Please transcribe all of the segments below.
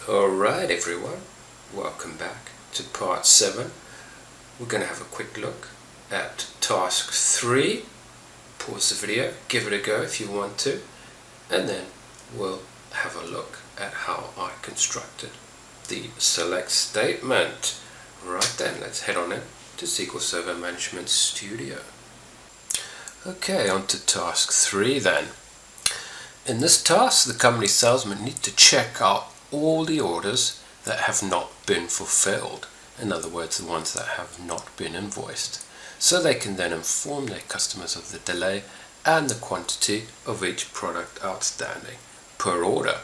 Alright everyone, welcome back to part 7. We're going to have a quick look at task 3. Pause the video, give it a go if you want to, and then we'll have a look at how I constructed the select statement. Right then, let's head on in to SQL Server Management Studio. Okay, on to task 3 then. In this task, the company salesman needs to check out all the orders that have not been fulfilled, in other words the ones that have not been invoiced, so they can then inform their customers of the delay and the quantity of each product outstanding per order.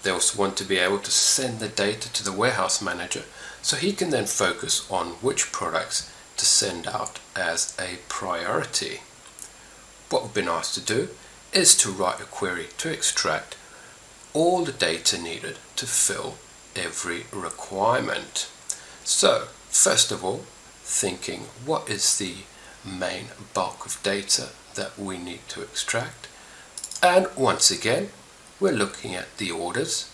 They also want to be able to send the data to the warehouse manager so he can then focus on which products to send out as a priority. What we've been asked to do is to write a query to extract all the data needed to fill every requirement. So, first of all, thinking what is the main bulk of data that we need to extract. And once again, we're looking at the orders,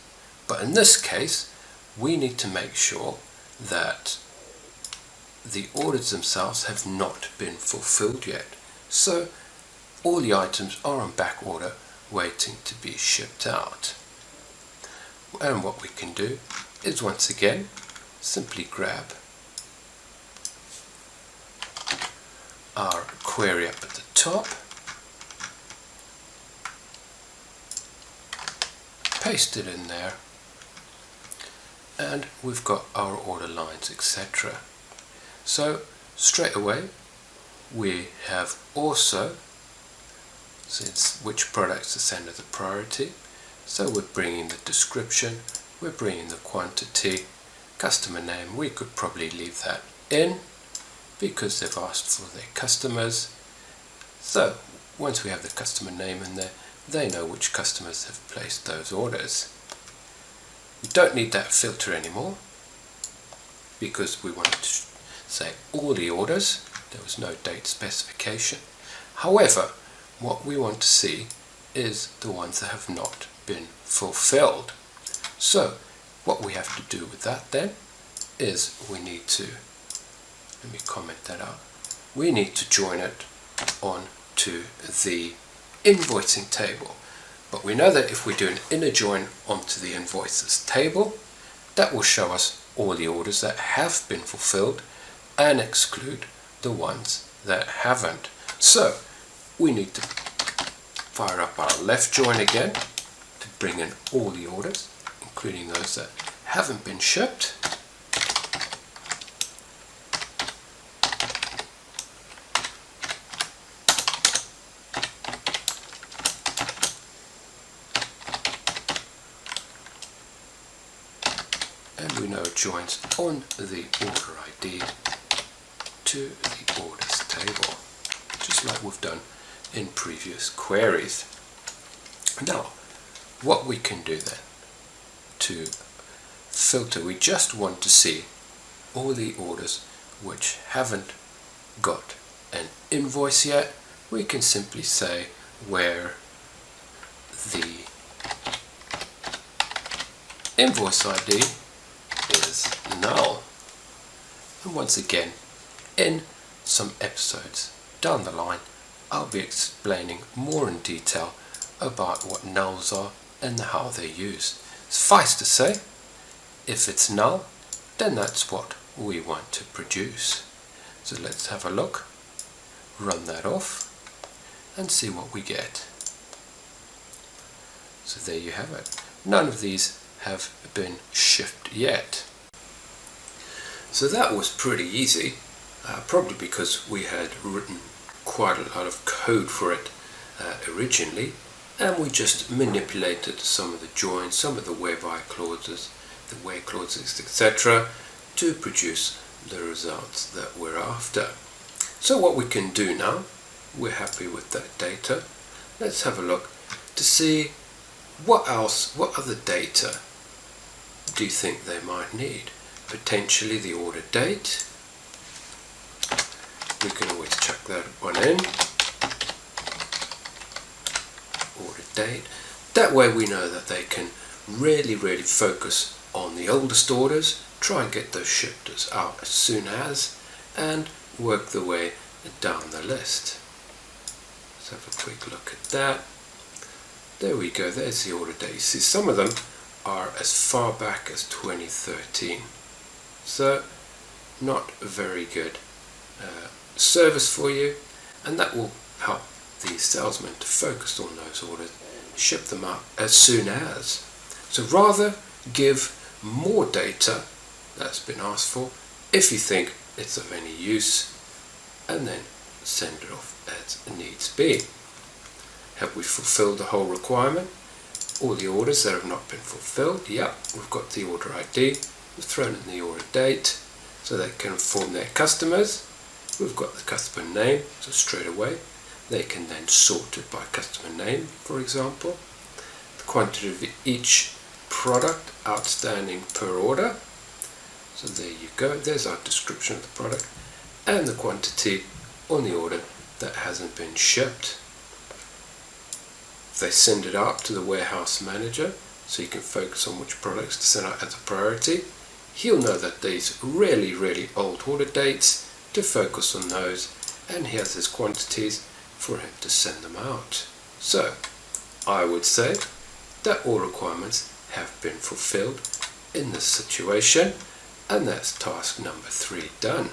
but in this case, we need to make sure that the orders themselves have not been fulfilled yet. So, all the items are on back order, waiting to be shipped out. And what we can do is once again simply grab our query up at the top, paste it in there, and we've got our order lines, etc. So straight away we have also since which products to send as a priority. So we're bringing the description, we're bringing the quantity, customer name, we could probably leave that in because they've asked for their customers. So once we have the customer name in there, they know which customers have placed those orders. We don't need that filter anymore because we want to say all the orders. There was no date specification. However, what we want to see is the ones that have not been fulfilled. So what we have to do with that then is we need to, let me comment that out, we need to join it on to the invoicing table. But we know that if we do an inner join onto the invoices table, that will show us all the orders that have been fulfilled and exclude the ones that haven't. So we need to fire up our left join again to bring in all the orders, including those that haven't been shipped. And we know it joins on the order ID to the orders table, just like we've done in previous queries. Now, what we can do then to filter, we just want to see all the orders which haven't got an invoice yet. We can simply say where the invoice ID is null. And once again, in some episodes down the line, I'll be explaining more in detail about what nulls are and how they're used. Suffice to say, if it's null, then that's what we want to produce. So let's have a look, run that off, and see what we get. So there you have it. None of these have been shipped yet. So that was pretty easy, probably because we had written quite a lot of code for it originally, and we just manipulated some of the joins, some of the whereby clauses, the where clauses, etc. to produce the results that we're after. So what we can do now, we're happy with that data. Let's have a look to see what else, what other data do you think they might need? Potentially the order date. We can always check that one in. Order date. That way we know that they can really focus on the oldest orders, try and get those shipped out as soon as, and work the way down the list. Let's have a quick look at that. There we go, there's the order date. You see some of them are as far back as 2013. So not a very good service for you, and that will help the salesman to focus on those orders, ship them out as soon as. So rather give more data that's been asked for if you think it's of any use, and then send it off as needs be. Have we fulfilled the whole requirement? All the orders that have not been fulfilled, yep, we've got the order ID, we've thrown in the order date so they can inform their customers. We've got the customer name, so straight away they can then sort it by customer name, for example. The quantity of each product outstanding per order. So there you go, there's our description of the product and the quantity on the order that hasn't been shipped. They send it out to the warehouse manager so you can focus on which products to send out as a priority. He'll know that these really old order dates, to focus on those, and he has his quantities for him to send them out. So I would say that all requirements have been fulfilled in this situation, and that's task number 3 done.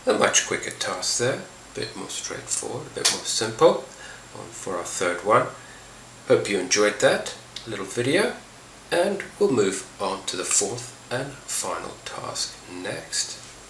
A much quicker task there, a bit more straightforward, a bit more simple. On for our third one. Hope you enjoyed that little video, and we'll move on to the fourth and final task next.